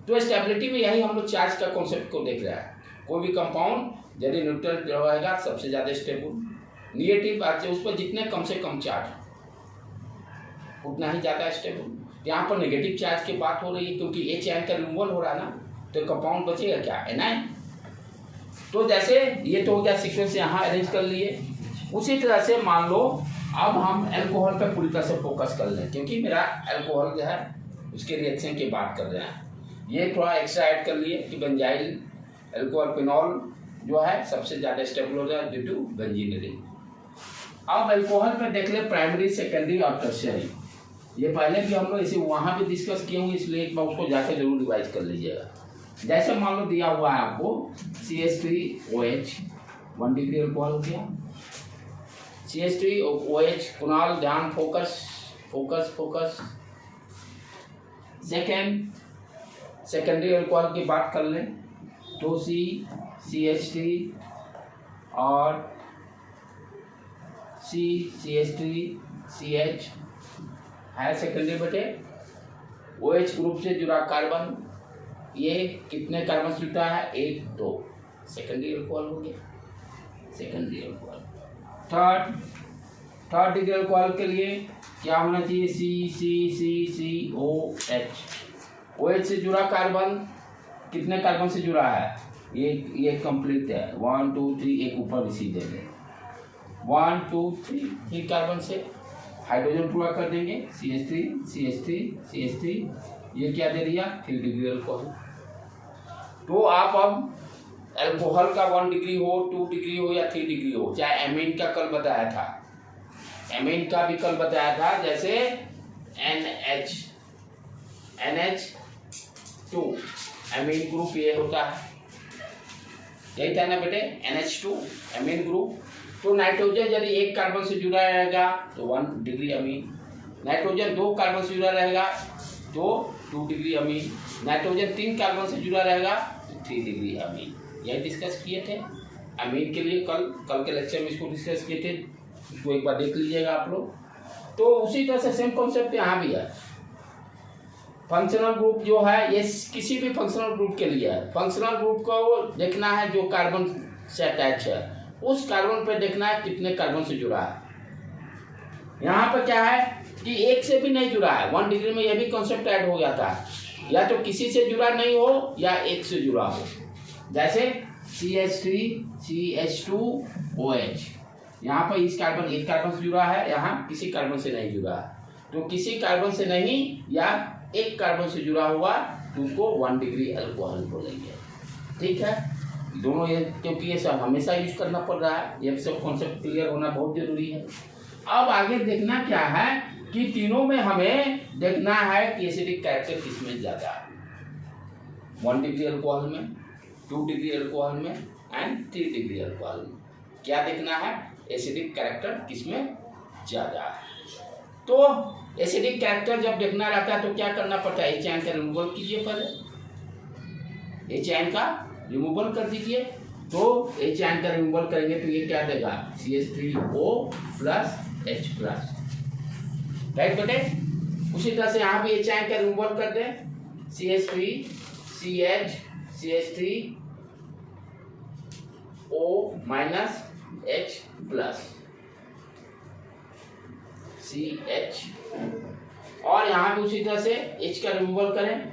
तो स्टेबिलिटी में यही हम लोग चार्ज का कॉन्सेप्ट को देख रहे हैं। कोई भी कंपाउंड यदि न्यूट्रल रहेगा सबसे ज़्यादा स्टेबल, निगेटिव उस पर जितने कम से कम चार्ज उतना ही ज़्यादा स्टेबल। यहाँ पर नेगेटिव चार्ज की बात हो रही है क्योंकि H आयन का रिमूवल हो रहा है ना, तो कंपाउंड बचेगा क्या, एनायन। तो जैसे ये तो हो गया सीक्वेंस, यहाँ अरेंज कर लिए। उसी तरह से मान लो अब हम अल्कोहल पे पूरी तरह से फोकस कर लें, क्योंकि मेरा अल्कोहल जो है उसके रिएक्शन की बात कर रहे हैं। ये थोड़ा एक्स्ट्रा ऐड कर लिए कि बेंजाइल अल्कोहल फिनॉल जो है सबसे ज़्यादा स्टेबल हो जाए ड्यू टू बेंजीन रिंग। अब अल्कोहल में देख ले प्राइमरी, सेकेंडरी और टर्शियरी। ये पहले भी हम लोग इसे वहाँ भी डिस्कस किए होंगे, इसलिए एक बार उसको जाकर जरूर रिवाइज कर लीजिएगा। जैसे मान लो दिया हुआ है आपको CH3OH 1 डिग्री अल्कोहल हो गया। CH3OH, कुणाल ध्यान, फोकस। सेकेंडरी अल्कोहल की बात कर लें तो CH3 और CH3CH है सेकेंडरी बेटे। OH ग्रुप से जुड़ा कार्बन, ये कितने कार्बन से जुड़ा है, 1 2, सेकेंडरी अल्कोहल हो गया, secondary alcohol. Third degree alcohol के लिए क्या होना चाहिए, COH। OH से जुड़ा कार्बन कितने कार्बन से जुड़ा है, ये कंप्लीट है, 1 2 3, एक ऊपर इसी देंगे 1 2 3 कार्बन से हाइड्रोजन पूरा कर देंगे, CH3, ये क्या दे दिया, 3 डिग्री अल्कोहल। तो आप अब अल्कोहल का 1 डिग्री हो, 2 डिग्री हो या 3 डिग्री हो, चाहे एमीन का कल बताया था, एमीन का भी कल बताया था, जैसे NH2 एमीन ग्रुप ये होता है, यही था ना बेटे, NH2 एमीन ग्रुप। तो नाइट्रोजन यदि 1 कार्बन से जुड़ा रहेगा तो 1 डिग्री अमीन, नाइट्रोजन 2 कार्बन से जुड़ा रहेगा तो 2 डिग्री अमीन, नाइट्रोजन 3 कार्बन से जुड़ा रहेगा तो 3 डिग्री अमीन। यही डिस्कस किए थे अमीन के लिए, कल के लेक्चर में इसको डिस्कस किए थे, उसको एक बार देख लीजिएगा आप लोग। तो उसी तरह से सेम कॉन्सेप्ट यहाँ भी है। फंक्शनल ग्रुप जो है ये किसी भी फंक्शनल ग्रुप के लिए है। फंक्शनल ग्रुप को देखना है जो कार्बन से अटैच है, उस कार्बन पे देखना है कितने कार्बन से जुड़ा है। यहाँ पर क्या है कि एक से भी नहीं जुड़ा है। 1 डिग्री में यह भी कॉन्सेप्ट ऐड हो जाता है, या तो किसी से जुड़ा नहीं हो या एक से जुड़ा हो। जैसे CH3 CH2OH, यहाँ पर इस कार्बन एक कार्बन से जुड़ा है, यहाँ किसी कार्बन से नहीं जुड़ा है। तो किसी कार्बन से नहीं या एक कार्बन से जुड़ा हुआ तो उसको 1 डिग्री अल्कोहल बोलेंगे। ठीक है, दोनों ये, क्योंकि ये सब हमेशा यूज करना पड़ रहा है, ये सब कॉन्सेप्ट क्लियर होना बहुत जरूरी है। अब आगे देखना क्या है कि तीनों में हमें देखना है कि एसिडिक कैरेक्टर किसमें ज़्यादा है। 1 डिग्री अल्कोहल में, 2 डिग्री अल्कोहल में एंड 3 डिग्री अल्कोहल में क्या देखना है, एसिडिक कैरेक्टर किसमें ज़्यादा है। तो एसिडिक कैरेक्टर जब देखना रहता है तो क्या करना पड़ता है, एच आयन का रिमूवल कीजिए। पहले एच आयन का रिमूवल कर दीजिए। तो एच आयन का रिमूवल करेंगे तो ये क्या देगा, CH3O plus H plus. Right बेटे, उसी तरह से यहाँ भी एच आयन का रिमूवल कर दें, CH3 CH CH3O minus H plus CH, और यहाँ भी उसी तरह से H का रिमूवल करें,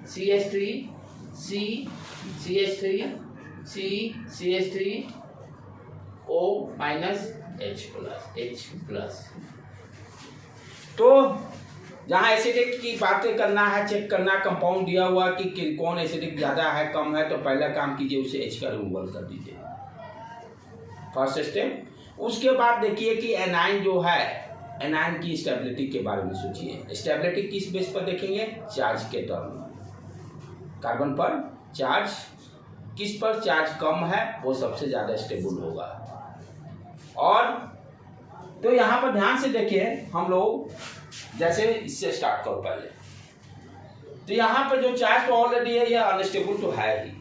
CH3 C CH3 C CH3O minus H plus. तो जहाँ एसिडिक की बातें करना है, चेक करना, कंपाउंड दिया हुआ कि कौन एसिडिक ज़्यादा है कम है, तो पहला काम कीजिए उसे H का रिमूवल कर दीजिए, फर्स्ट स्टेप। उसके बाद देखिए कि एनाइन जो है, एनाइन की स्टेबिलिटी के बारे में सोचिए। स्टेबिलिटी किस बेस पर देखेंगे, चार्ज के टर्म में। कार्बन पर चार्ज, किस पर चार्ज कम है वो सबसे ज़्यादा स्टेबल होगा। और तो यहाँ पर ध्यान से देखिए, हम लोग जैसे इससे स्टार्ट करो पहले, तो यहाँ पर जो चार्ज तो ऑलरेडी है, ये अनस्टेबल तो है ही,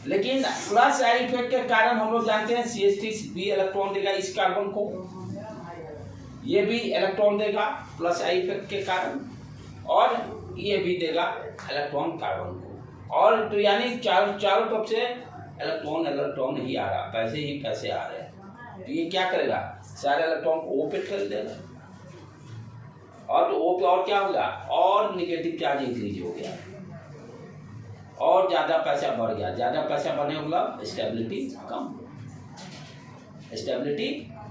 लेकिन प्लस आई इफेक्ट के कारण हम लोग जानते हैं CH3 भी इलेक्ट्रॉन देगा इस कार्बन को, ये भी इलेक्ट्रॉन देगा प्लस आई इफेक्ट के कारण, और ये भी देगा इलेक्ट्रॉन कार्बन को। और तो यानी चारों तरफ से इलेक्ट्रॉन ही आ रहा, पैसे ही पैसे आ रहे हैं। तो ये क्या करेगा, सारे इलेक्ट्रॉन को O पे ठेल देगा, और तो O पे और क्या होगा, और निगेटिव चार्ज इंक्रीज हो गया, और ज़्यादा पैसा बढ़ गया। ज़्यादा पैसा बढ़ने मतलब स्टेबिलिटी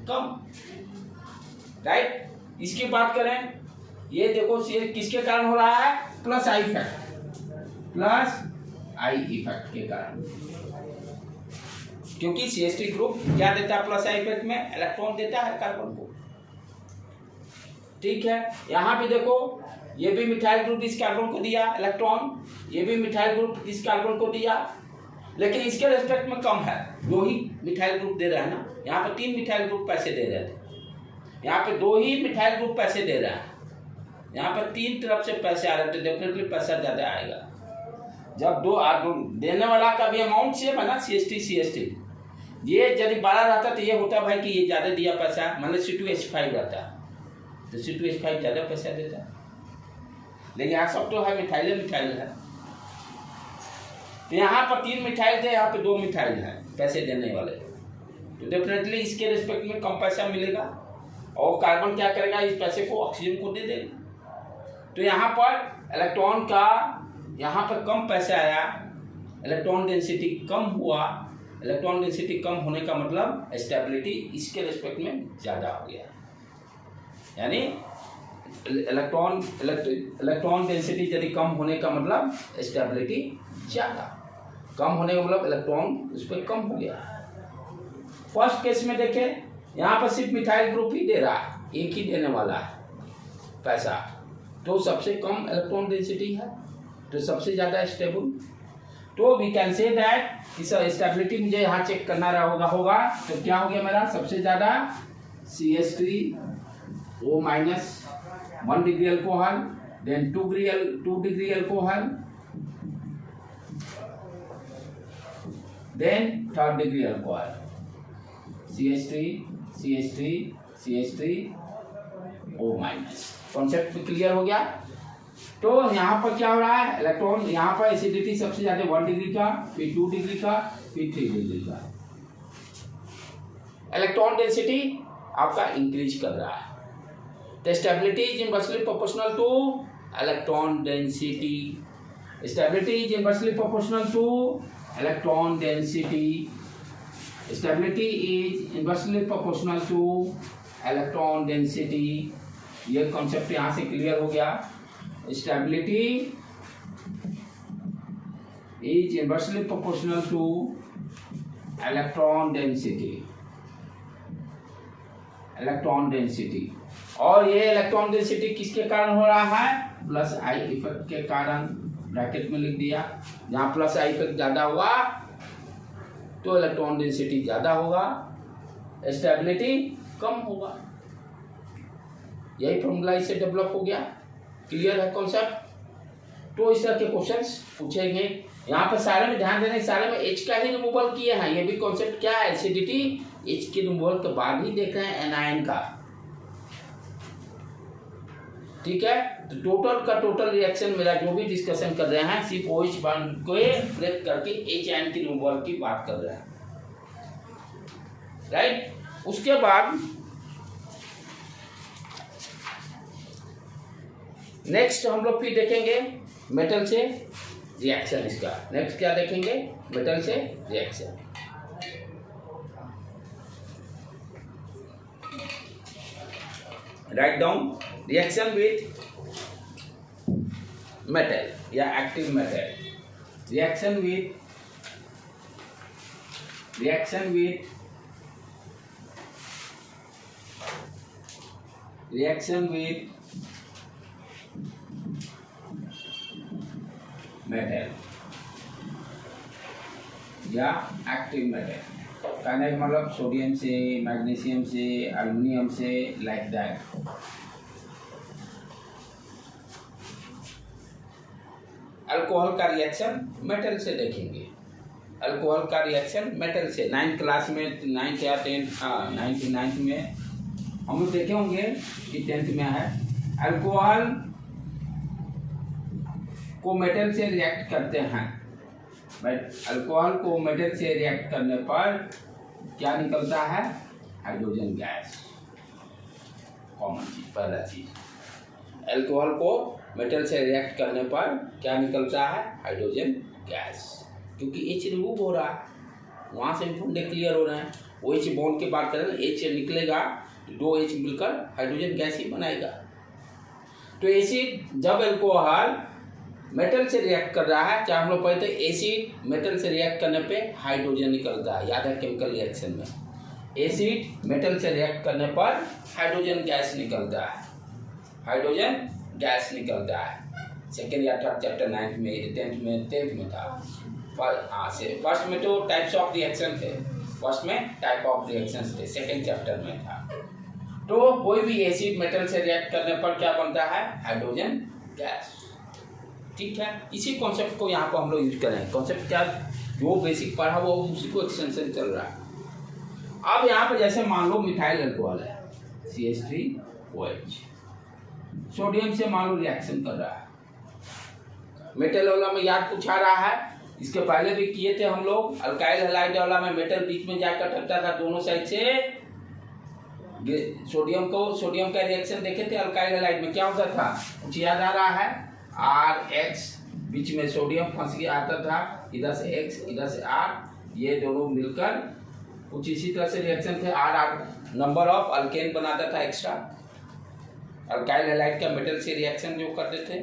कम। राइट, इसकी बात करें, ये देखो किसके कारण हो रहा है, प्लस आई इफेक्ट के कारण, क्योंकि CH3 ग्रुप क्या देता है प्लस आई इफेक्ट में, इलेक्ट्रॉन देता है कार्बन को। ठीक है, यहाँ पे देखो, ये भी मिथाइल ग्रुप इस कार्बन को दिया इलेक्ट्रॉन, ये भी मिथाइल ग्रुप इस कार्बन को दिया, लेकिन इसके रेस्पेक्ट में कम है, 2 ही मिथाइल ग्रुप दे रहा है ना। यहाँ पे 3 मिथाइल ग्रुप पैसे दे रहे थे, यहाँ पे 2 ही मिथाइल ग्रुप पैसे दे रहा है, यहाँ पर 3 तरफ से पैसे आ रहे थे, डेफिनेटली पैसा ज़्यादा आएगा। जब 2 देने वाला का भी अमाउंट सेम है ना, CH3 ये यदि 12 रहता तो ये होता भाई कि ये ज़्यादा दिया पैसा, मतलब C2H5 रहता तो C2H5 ज़्यादा पैसा देता, लेकिन यहाँ सब तो है मिथाइल है। तो यहाँ पर 3 मिथाइल थे, यहाँ पे 2 मिथाइल हैं पैसे देने वाले, तो डेफिनेटली इसके रिस्पेक्ट में कम पैसा मिलेगा, और कार्बन क्या करेगा, इस पैसे को ऑक्सीजन को दे देगा। तो यहाँ पर इलेक्ट्रॉन का यहाँ पर कम पैसा आया, इलेक्ट्रॉन डेंसिटी कम हुआ। इलेक्ट्रॉन डेंसिटी कम होने का मतलब स्टेबिलिटी इसके रिस्पेक्ट में ज़्यादा हो गया, यानी इलेक्ट्रॉन डेंसिटी यदि कम होने का मतलब स्टेबिलिटी ज़्यादा, कम होने का मतलब इलेक्ट्रॉन उस पर कम हो गया। फर्स्ट केस में देखें, यहाँ पर सिर्फ मिथाइल ग्रुप ही दे रहा है, एक ही देने वाला है पैसा, तो सबसे कम इलेक्ट्रॉन डेंसिटी है, तो सबसे ज़्यादा स्टेबल। तो वी कैन से दैट इस स्टेबिलिटी मुझे यहाँ चेक करना होगा, तो क्या हो गया मेरा, सबसे ज़्यादा CH3O minus 1 degree alcohol, then 2 degree alcohol, then 3rd degree alcohol, CH3O minus. Concept clear हो गया। तो यहाँ पर क्या हो रहा है, इलेक्ट्रॉन यहाँ पर एसिडिटी सबसे ज्यादा 1 डिग्री का, फिर 2 डिग्री का, फिर 3 डिग्री का। इलेक्ट्रॉन डेंसिटी आपका इंक्रीज कर रहा है। तो stability is inversely proportional two electron density. Stability is inversely proportional two electron density. Stability is inversely proportional two electron density. ये कॉन्सेप्ट यहाँ से क्लियर हो गया। Stability is inversely proportional to electron density। Electron density, और ये electron density किसके कारण हो रहा है, प्लस आई इफेक्ट के कारण। ब्रैकेट में लिख दिया, जहाँ प्लस आई इफेक्ट ज्यादा हुआ तो इलेक्ट्रॉन डेंसिटी ज्यादा होगा, स्टेबिलिटी कम होगा। यही फॉर्मूला इससे डेवलप हो गया। क्लियर है कॉन्सेप्ट। तो इस तरह के क्वेश्चंस पूछेंगे। यहाँ पर सारे में ध्यान देने, सारे में एच का ही रिमूवल किए हैं। ये भी कॉन्सेप्ट क्या है, एसिडिटी एच के रिमूवल के बाद ही देख रहे हैं एनायन का। ठीक है, तो टोटल का टोटल रिएक्शन मेरा जो भी डिस्कशन कर रहे हैं सिर्फ OH बॉन्ड को ब्रेक करके एच आयन की रिमूवल की बात कर रहे हैं, राइट। उसके बाद नेक्स्ट हम लोग फिर देखेंगे मेटल से रिएक्शन। इसका नेक्स्ट क्या देखेंगे, मेटल से reaction. Write down, reaction with metal या active metal. Reaction with metal या एक्टिव मेटल। कहने का मतलब सोडियम से, मैग्नीशियम से, एल्युमिनियम से, लाइक दैट। अल्कोहल का रिएक्शन मेटल से देखेंगे। अल्कोहल का रिएक्शन मेटल से 9th क्लास में, 9th या 10th, 9th में हम लोग देखे होंगे कि 10th में है। अल्कोहल को मेटल से रिएक्ट करते हैं, बट अल्कोहल को मेटल से रिएक्ट करने पर क्या निकलता है, हाइड्रोजन गैस। कॉमन चीज, पहला चीज, अल्कोहल को मेटल से रिएक्ट करने पर क्या निकलता है, हाइड्रोजन गैस। क्योंकि एच रिमूव हो रहा है, वहां से फंडे क्लियर हो रहे हैं। वो एच बॉन्ड की बात करें, एच निकलेगा तो 2 H मिलकर हाइड्रोजन गैस ही बनाएगा। तो एसिड जब अल्कोहल मेटल से रिएक्ट कर रहा है, क्या हम लोग पढ़ते हैं, एसिड मेटल से रिएक्ट करने पे हाइड्रोजन निकलता है। याद है केमिकल रिएक्शन में, एसिड मेटल से रिएक्ट करने पर हाइड्रोजन गैस निकलता है, हाइड्रोजन गैस निकलता है। सेकेंड या थर्ड चैप्टर 9th में, 10th में था। फर्स्ट में तो टाइप्स ऑफ रिएक्शन थे, फर्स्ट में टाइप ऑफ रिएक्शन थे, सेकेंड चैप्टर में था। तो कोई भी एसिड मेटल से रिएक्ट करने पर क्या बनता है, हाइड्रोजन गैस। ठीक है, इसी कॉन्सेप्ट को यहाँ पर हम लोग यूज करें। कॉन्सेप्ट क्या, जो बेसिक पढ़ा वो उसी को एक्सटेंशन चल रहा है। अब यहाँ पे जैसे मान लो मिथाइल अल्कोहल है, CH3OH, सोडियम से मान लो रिएक्शन कर रहा है। मेटल वाला में याद कुछ आ रहा है, इसके पहले भी किए थे हम लोग। अल्काइल हैलाइड वाला में मेटल बीच में जाकर टकता था दोनों साइड से। सोडियम का रिएक्शन देखे थे अल्काइल हैलाइड में, क्या होता था, कुछ याद आ रहा है, RH बीच में सोडियम फंस गया आता था, इधर से X इधर से R, ये दोनों मिलकर कुछ इसी तरह से रिएक्शन थे। R नंबर ऑफ अल्केन बनाता था एक्स्ट्रा। अल्काइल हैलाइड का मेटल से रिएक्शन जो करते थे,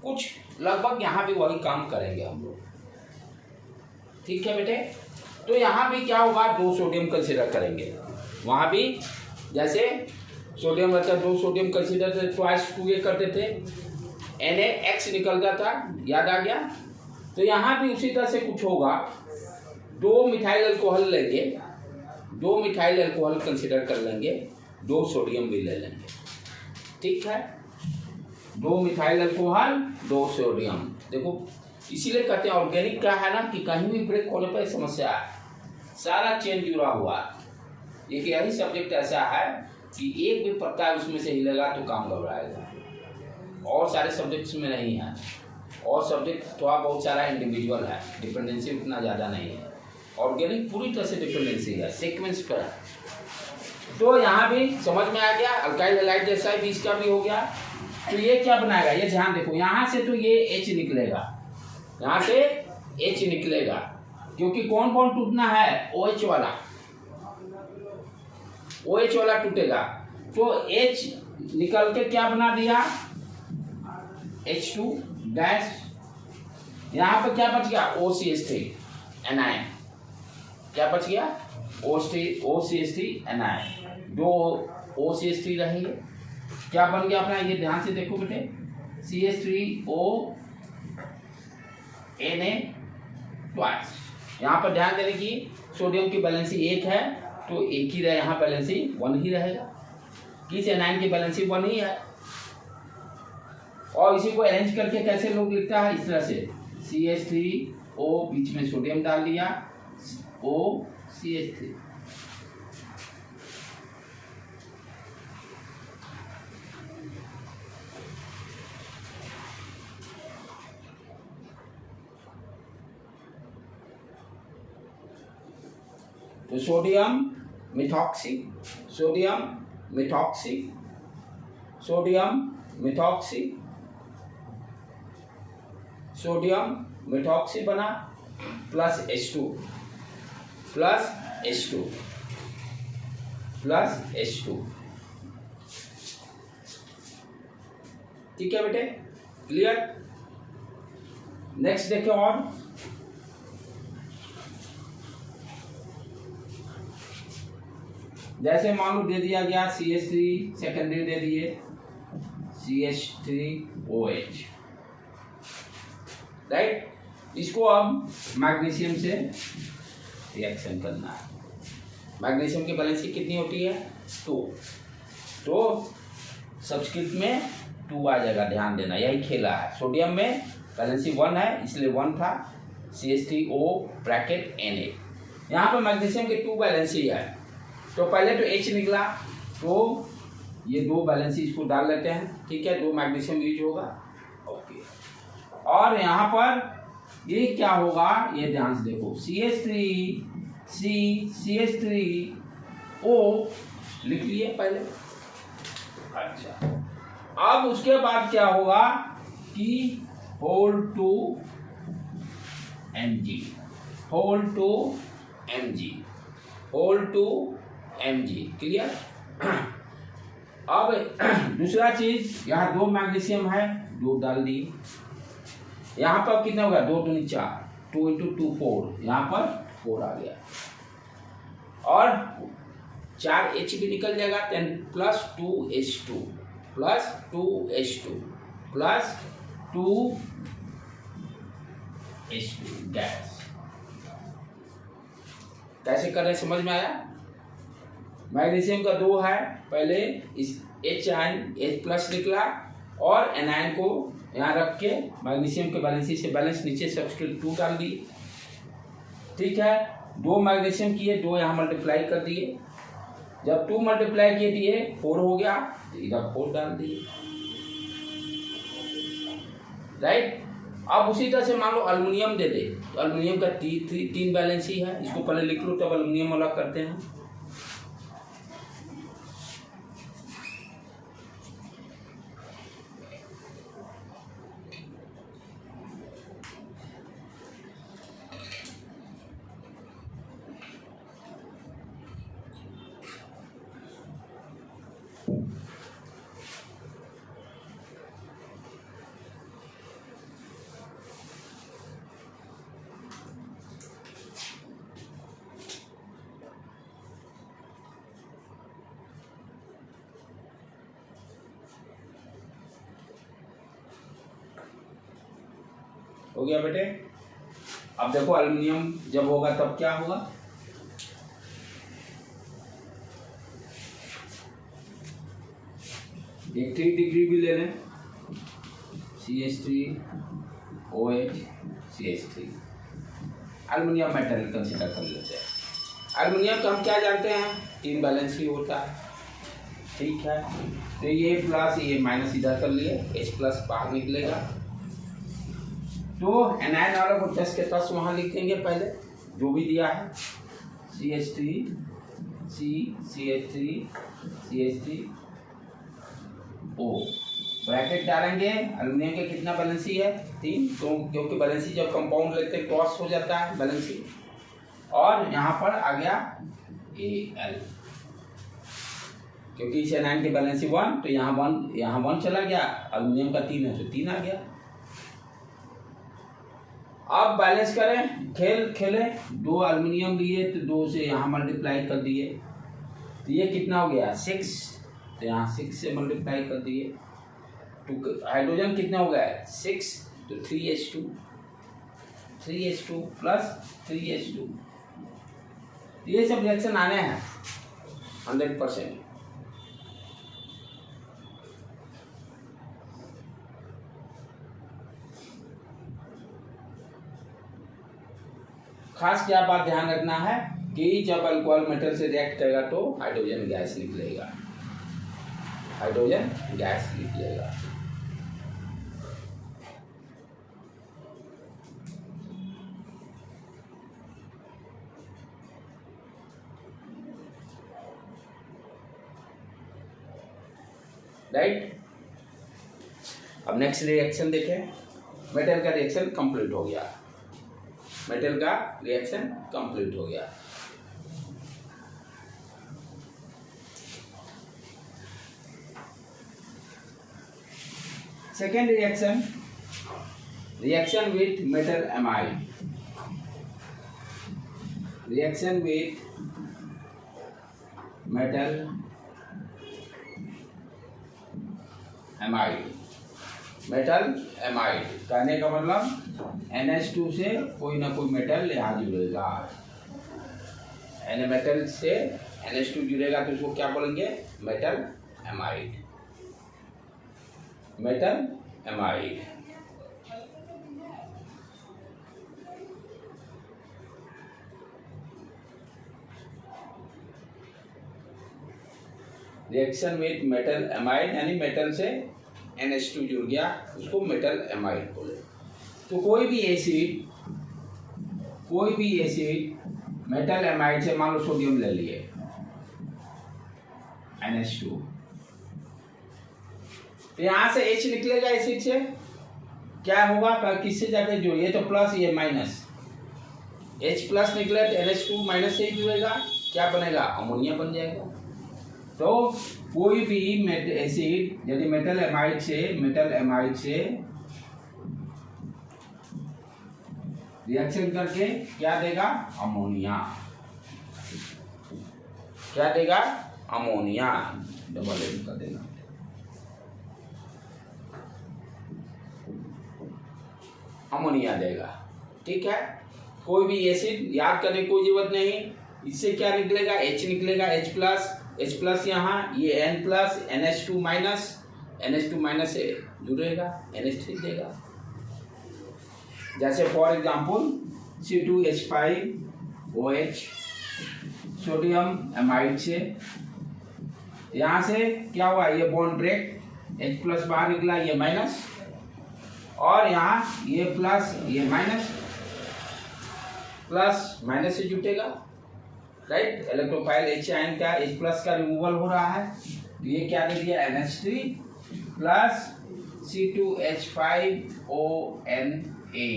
कुछ लगभग यहाँ भी वही काम करेंगे हम लोग। ठीक है बेटे, तो यहाँ भी क्या होगा, 2 सोडियम कंसीडर करेंगे। वहाँ भी जैसे सोडियम रहता है, 2 सोडियम कंसीडर थे, ट्वाइस 2A करते थे, NaX निकलता था, याद आ गया। तो यहाँ भी उसी तरह से कुछ होगा, 2 मिथाइल अल्कोहल लेंगे, 2 मिथाइल अल्कोहल कंसीडर कर लेंगे, 2 सोडियम भी ले लेंगे। ठीक है, 2 मिथाइल अल्कोहल 2 सोडियम। देखो इसीलिए कहते हैं ऑर्गेनिक क्या है ना, कि कहीं भी ब्रेक होने पर समस्या है, सारा चेन जुड़ा हुआ है। एक यही सब्जेक्ट ऐसा है कि एक भी पत्ता उसमें से हिलेगा तो काम घबराएगा। और सारे सब्जेक्ट्स में नहीं है, और सब्जेक्ट थोड़ा बहुत सारा इंडिविजुअल है, डिपेंडेंसी उतना ज़्यादा नहीं है। ऑर्गेनिक पूरी तरह से डिपेंडेंसी है, सीक्वेंस पर है। तो यहाँ भी समझ में आ गया, अल्काइल हैलाइड जैसा ही इसका भी हो गया। तो ये क्या बनाएगा, ये ध्यान देखो, यहाँ से तो ये H निकलेगा, यहाँ से H निकलेगा, क्योंकि कौन कौन टूटना है, OH वाला, OH वाला टूटेगा। तो H निकल के क्या बना दिया, H2 गैस। यहाँ पर क्या बच गया, OCH3 एनायन, क्या बच गया, OCH3 एनायन। दो OCH3 रहेंगे, क्या बन गया अपना, ये ध्यान से देखो बेटे, CH3O Na2। यहाँ पर ध्यान देने की, सोडियम की बैलेंसी 1 है तो एक ही रहे, यहाँ बैलेंसी 1 ही रहेगा। किस एनायन की बैलेंसी 1 ही है। और इसी को अरेंज करके कैसे लोग लिखता है, इस तरह से CH3O बीच में सोडियम डाल दिया, OCH3। तो sodium methoxy, sodium methoxy, sodium methoxy, sodium methoxy बना, plus H2, plus H2, plus H2। ठीक है बेटे, क्लियर। नेक्स्ट देखें, और जैसे मान लो दे दिया गया CH3 सेकेंडरी दे दिए, CH3OH, राइट। इसको अब मैग्नीशियम से रिएक्शन करना है। मैग्नीशियम की बैलेंसी कितनी होती है, 2। तो सबस्क्रिप्ट में 2 आ जाएगा, ध्यान देना, यही खेला है। सोडियम में बैलेंसी 1 है, इसलिए 1 था, CH3O ब्रैकेट Na। यहाँ पर मैग्नीशियम की 2 बैलेंसी है, तो पहले तो H निकला, तो ये 2 बैलेंसी इसको डाल लेते हैं, ठीक है, 2 मैग्नीशियम यूज होगा, ओके। और यहाँ पर ये क्या होगा, ये ध्यान से देखो, CH3O लिख लिए पहले। अच्छा, अब उसके बाद क्या होगा कि whole two Mg, whole two Mg, whole two Mg, clear. अब दूसरा चीज, यहाँ 2 मैग्नीशियम है, 2 डाल दिए। यहाँ पर कितना होगा, 2 दूनी 4, 2 × 2 4, यहाँ पर 4 आ गया, और 4H भी निकल जाएगा, 10 plus 2H2 plus 2H2 plus 2H2 gas. कैसे कर रहे हैं, समझ में आया। मैग्नीशियम का 2 है, पहले इस H प्लस निकला, और एनायन को यहाँ रख के मैग्नीशियम के बैलेंसी से बैलेंस नीचे सबस्क्रिप्ट 2 डाल दिए, ठीक है। 2 मैग्नीशियम किए, 2 यहाँ मल्टीप्लाई कर दिए, जब 2 मल्टीप्लाई किए दिए 4 हो गया, तो इधर 4 डाल दिए, राइट। अब उसी तरह से मान लो अल्युमिनियम दे दे, तो अल्युमिनियम का 3 बैलेंसी है, इसको पहले लिख लो तब अल्युमिनियम वाला करते हैं। हो गया बेटे। अब देखो एल्युमिनियम जब होगा तब क्या होगा, एक 3 डिग्री भी ले लें, CH3OH CH3, aluminium metal consider कर लेते हैं। एल्युमिनियम का हम क्या जानते हैं, 3 बैलेंस ही होता है, ठीक है, तो ये प्लस ये माइनस इधर कर लिए, H प्लस बाहर निकलेगा। तो एनायन वाले को 10 के 10 वहाँ लिखेंगे पहले जो भी दिया है, CH3 CH3O ब्रैकेट डालेंगे। एल्युमिनियम के कितना बैलेंसी है 3, तो क्योंकि बैलेंसी जब कंपाउंड लेते हैं क्रॉस हो जाता है बैलेंसी, और यहाँ पर आ गया Al, क्योंकि इस एनायन की बैलेंसी 1, तो यहाँ 1 चला गया, एल्युमिनियम का 3 है तो 3 आ गया। अब बैलेंस करें, खेले 2 एल्युमिनियम लिए तो 2 से यहाँ मल्टीप्लाई कर दिए, तो ये कितना हो गया 6, तो यहाँ 6 से मल्टीप्लाई कर दिए। तो हाइड्रोजन कितना हो गया 6, तो 3H2 प्लस 3H2, ये सब रिएक्शन आने हैं 100%। खास क्या बात ध्यान रखना है कि जब अल्कोहल मेटल से रिएक्ट करेगा तो हाइड्रोजन गैस निकलेगा, हाइड्रोजन गैस निकलेगा। राइट, अब नेक्स्ट रिएक्शन देखें। मेटल का रिएक्शन कंप्लीट हो गया, मेटल का रिएक्शन कंप्लीट हो गया। Second reaction, reaction with metal amide, reaction with metal amide. Metal amide कहने का मतलब NH2 से कोई ना कोई मेटल यहाँ जुड़ेगा, मेटल से NH2 जुड़ेगा तो उसको क्या बोलेंगे metal amide, metal amide. Reaction with metal amide यानी मेटल से NH2 जुड़ गया, उसको मेटल एमाइड बोले। तो कोई भी एसिड मेटल एमाइड से, मान लो सोडियम ले लिए NH2, तो यहाँ से H निकलेगा एसिड से, क्या होगा किससे जाके जुड़े, ये तो प्लस ये माइनस, H प्लस निकले तो NH2 माइनस से ही जुड़ेगा, क्या बनेगा अमोनिया बन जाएगा। तो कोई भी एसिड यदि मेटल एमाइड से रिएक्शन करके क्या देगा अमोनिया, क्या देगा अमोनिया, डबल एम कर देना। अमोनिया देगा, ठीक है। कोई भी एसिड याद करने की कोई जरूरत नहीं, इससे क्या निकलेगा H निकलेगा, H प्लस यहाँ ये N प्लस NH2 माइनस से जुड़ेगा NH3 देगा। जैसे for example C2H5OH sodium amide से, यहाँ से क्या हुआ ये बॉन्ड ब्रेक, H प्लस बाहर निकला ये माइनस, और यहाँ ये प्लस ये माइनस, प्लस माइनस से जुटेगा, राइट। इलेक्ट्रोफाइल H आयन का H प्लस का रिमूवल हो रहा है, तो ये क्या दे दिया NH3 plus C2H5ONA।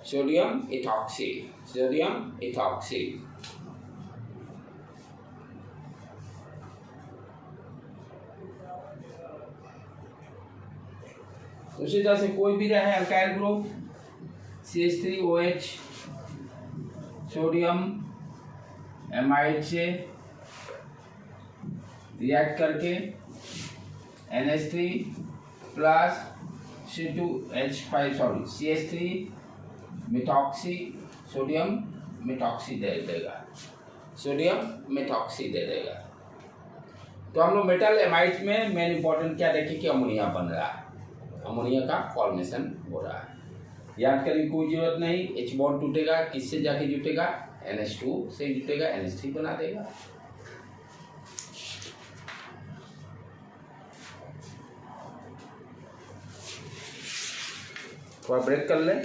Sodium ethoxy. उसी तरह से कोई भी रहे alkyl group CH3OH sodium amide से रिएक्ट करके NH3 plus CH3 methoxy sodium methoxy दे देगा, तो हम लोग मेटल एमाइड में मेन इंपॉर्टेंट क्या देखें कि अमोनिया बन रहा है, अमोनिया का फॉर्मेशन हो रहा है। याद करने की कोई जरूरत नहीं, H बॉन्ड टूटेगा, किससे जाके जुटेगा, NH2 से जुटेगा, NH3 बना देगा। थोड़ा ब्रेक कर लें।